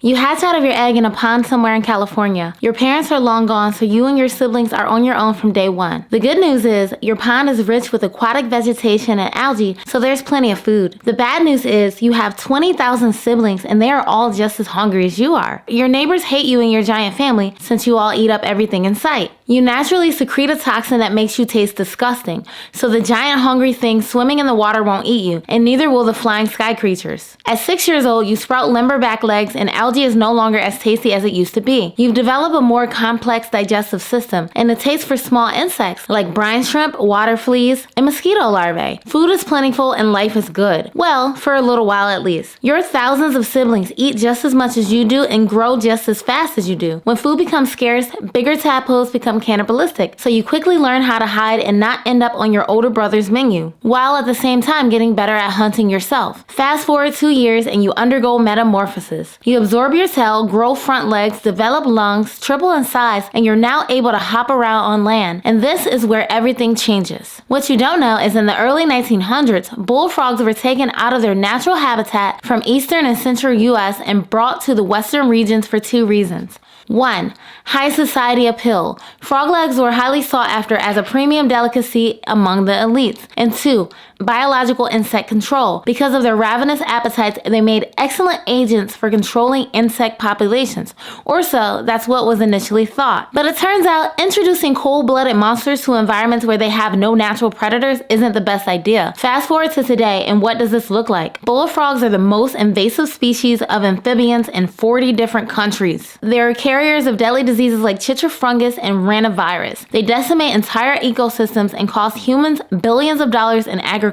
You hatch out of your egg in a pond somewhere in California. Your parents are long gone, so you and your siblings are on your own from day one. The good news is, your pond is rich with aquatic vegetation and algae, so there's plenty of food. The bad news is, you have 20,000 siblings and they are all just as hungry as you are. Your neighbors hate you and your giant family since you all eat up everything in sight. You naturally secrete a toxin that makes you taste disgusting, so the giant hungry things swimming in the water won't eat you, and neither will the flying sky creatures. At 6 years old, you sprout limber back legs and algae is no longer as tasty as it used to be. You've developed a more complex digestive system and a taste for small insects like brine shrimp, water fleas, and mosquito larvae. Food is plentiful and life is good. Well, for a little while at least. Your thousands of siblings eat just as much as you do and grow just as fast as you do. When food becomes scarce, bigger tadpoles become cannibalistic, so you quickly learn how to hide and not end up on your older brother's menu, while at the same time getting better at hunting yourself. Fast forward 2 years and you undergo metamorphosis. You absorb your tail, grow front legs, develop lungs, triple in size, and you're now able to hop around on land. And this is where everything changes. What you don't know is in the early 1900s, bullfrogs were taken out of their natural habitat from eastern and central US and brought to the western regions for 2 reasons. 1. High society appeal. Frog legs were highly sought after as a premium delicacy among the elites. And 2. Biological insect control. Because of their ravenous appetites, they made excellent agents for controlling insect populations. Or so, that's what was initially thought. But it turns out, introducing cold-blooded monsters to environments where they have no natural predators isn't the best idea. Fast forward to today, and what does this look like? Bullfrogs are the most invasive species of amphibians in 40 different countries. They are carriers of deadly diseases like chytrifungus and ranavirus. They decimate entire ecosystems and cost humans billions of dollars in agricultural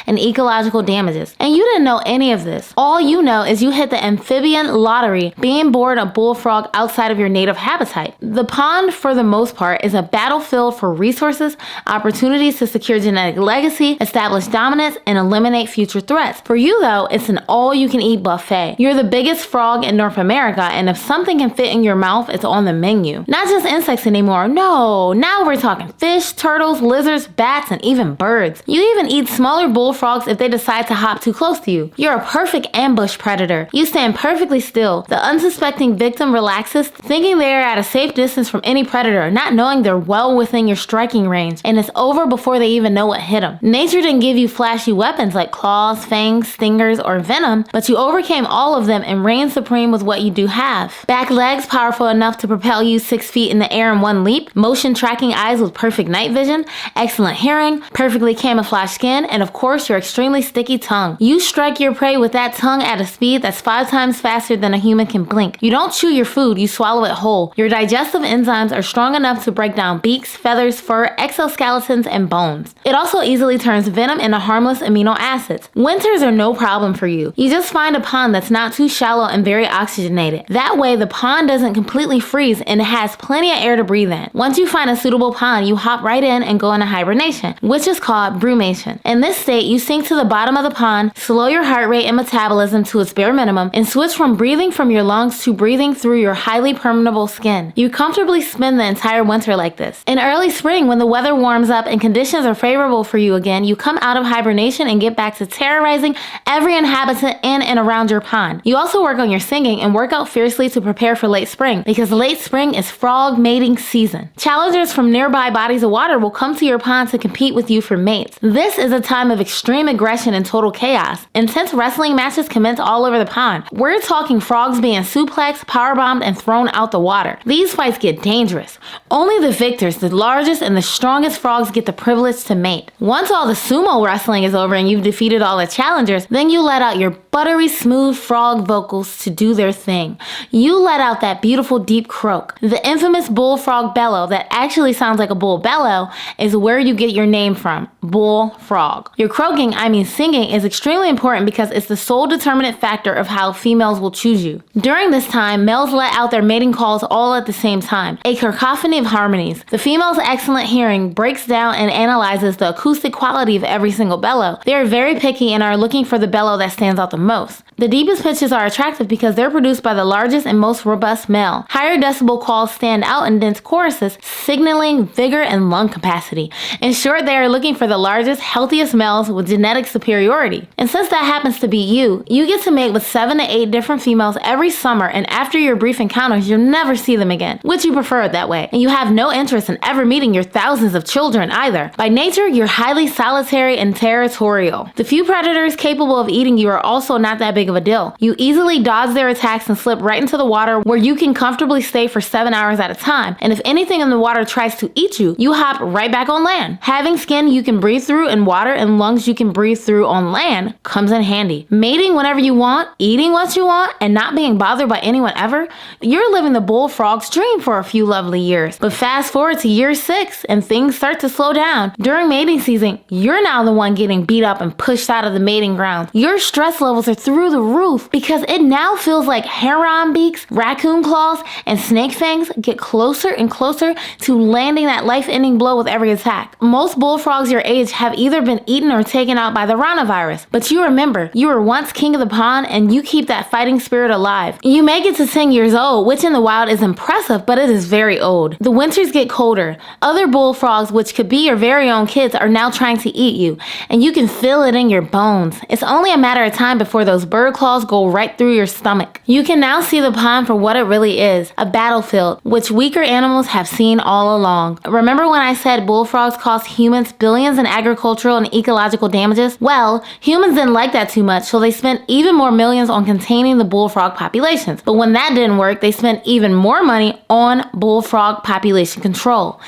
and ecological damages. And you didn't know any of this. All you know is you hit the amphibian lottery being born a bullfrog outside of your native habitat. The pond, for the most part, is a battlefield for resources, opportunities to secure genetic legacy, establish dominance, and eliminate future threats. For you, though, it's an all-you-can-eat buffet. You're the biggest frog in North America, and if something can fit in your mouth, it's on the menu. Not just insects anymore. No, now we're talking fish, turtles, lizards, bats, and even birds. You even eat smaller bullfrogs if they decide to hop too close to you. You're a perfect ambush predator. You stand perfectly still. The unsuspecting victim relaxes, thinking they are at a safe distance from any predator, not knowing they're well within your striking range, and it's over before they even know what hit them. Nature didn't give you flashy weapons like claws, fangs, stingers, or venom, but you overcame all of them and reigned supreme with what you do have. Back legs powerful enough to propel you 6 feet in the air in one leap, motion tracking eyes with perfect night vision, excellent hearing, perfectly camouflaged skin, and of course your extremely sticky tongue. You strike your prey with that tongue at a speed that's 5 times faster than a human can blink. You don't chew your food, you swallow it whole. Your digestive enzymes are strong enough to break down beaks, feathers, fur, exoskeletons, and bones. It also easily turns venom into harmless amino acids. Winters are no problem for you. You just find a pond that's not too shallow and very oxygenated. That way the pond doesn't completely freeze and it has plenty of air to breathe in. Once you find a suitable pond, you hop right in and go into hibernation, which is called brumation. In this state, you sink to the bottom of the pond, slow your heart rate and metabolism to its bare minimum, and switch from breathing from your lungs to breathing through your highly permeable skin. You comfortably spend the entire winter like this. In early spring, when the weather warms up and conditions are favorable for you again, you come out of hibernation and get back to terrorizing every inhabitant in and around your pond. You also work on your singing and work out fiercely to prepare for late spring, because late spring is frog mating season. Challengers from nearby bodies of water will come to your pond to compete with you for mates. This is a time of extreme aggression and total chaos. Intense wrestling matches commence all over the pond. We're talking frogs being suplexed, powerbombed, and thrown out the water. These fights get dangerous. Only the victors, the largest and the strongest frogs, get the privilege to mate. Once all the sumo wrestling is over and you've defeated all the challengers, then you let out your buttery smooth frog vocals to do their thing. You let out that beautiful deep croak. The infamous bullfrog bellow that actually sounds like a bull bellow is where you get your name from, bullfrog. Your croaking, I mean singing, is extremely important because it's the sole determinant factor of how females will choose you. During this time, males let out their mating calls all at the same time, a cacophony of harmonies. The female's excellent hearing breaks down and analyzes the acoustic quality of every single bellow. They are very picky and are looking for the bellow that stands out the most. The deepest pitches are attractive because they're produced by the largest and most robust male. Higher decibel calls stand out in dense choruses, signaling vigor and lung capacity. In short, they are looking for the largest, healthiest males with genetic superiority. And since that happens to be you get to mate with 7 to 8 different females every summer, and after your brief encounters, you'll never see them again, which you prefer it that way. And you have no interest in ever meeting your thousands of children either. By nature, you're highly solitary and territorial. The few predators capable of eating you are also not that big of a deal. You easily dodge their attacks and slip right into the water where you can comfortably stay for 7 hours at a time. And if anything in the water tries to eat you, you hop right back on land. Having skin you can breathe through in water and lungs you can breathe through on land comes in handy. Mating whenever you want, eating what you want, and not being bothered by anyone ever, you're living the bullfrog's dream for a few lovely years. But fast forward to year 6 and things start to slow down. During mating season, you're now the one getting beat up and pushed out of the mating ground. Your stress levels are through the roof because it now feels like heron beaks, raccoon claws, and snake fangs get closer and closer to landing that life-ending blow with every attack. Most bullfrogs your age have either been eaten or taken out by the rhinovirus. But you remember, you were once king of the pond and you keep that fighting spirit alive. You may get to 10 years old, which in the wild is impressive, but it is very old. The winters get colder. Other bullfrogs, which could be your very own kids, are now trying to eat you, and you can feel it in your bones. It's only a matter of time before those bird claws go right through your stomach. You can now see the pond for what it really is, a battlefield, which weaker animals have seen all along. Remember when I said bullfrogs cost humans billions in agricultural and ecological damages? Well, humans didn't like that too much, so they spent even more millions on containing the bullfrog populations. But when that didn't work, they spent even more money on bullfrog population control.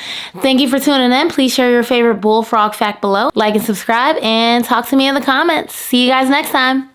Thank you for tuning in. Please share your favorite bullfrog fact below, like and subscribe, and talk to me in the comments. See you guys next time.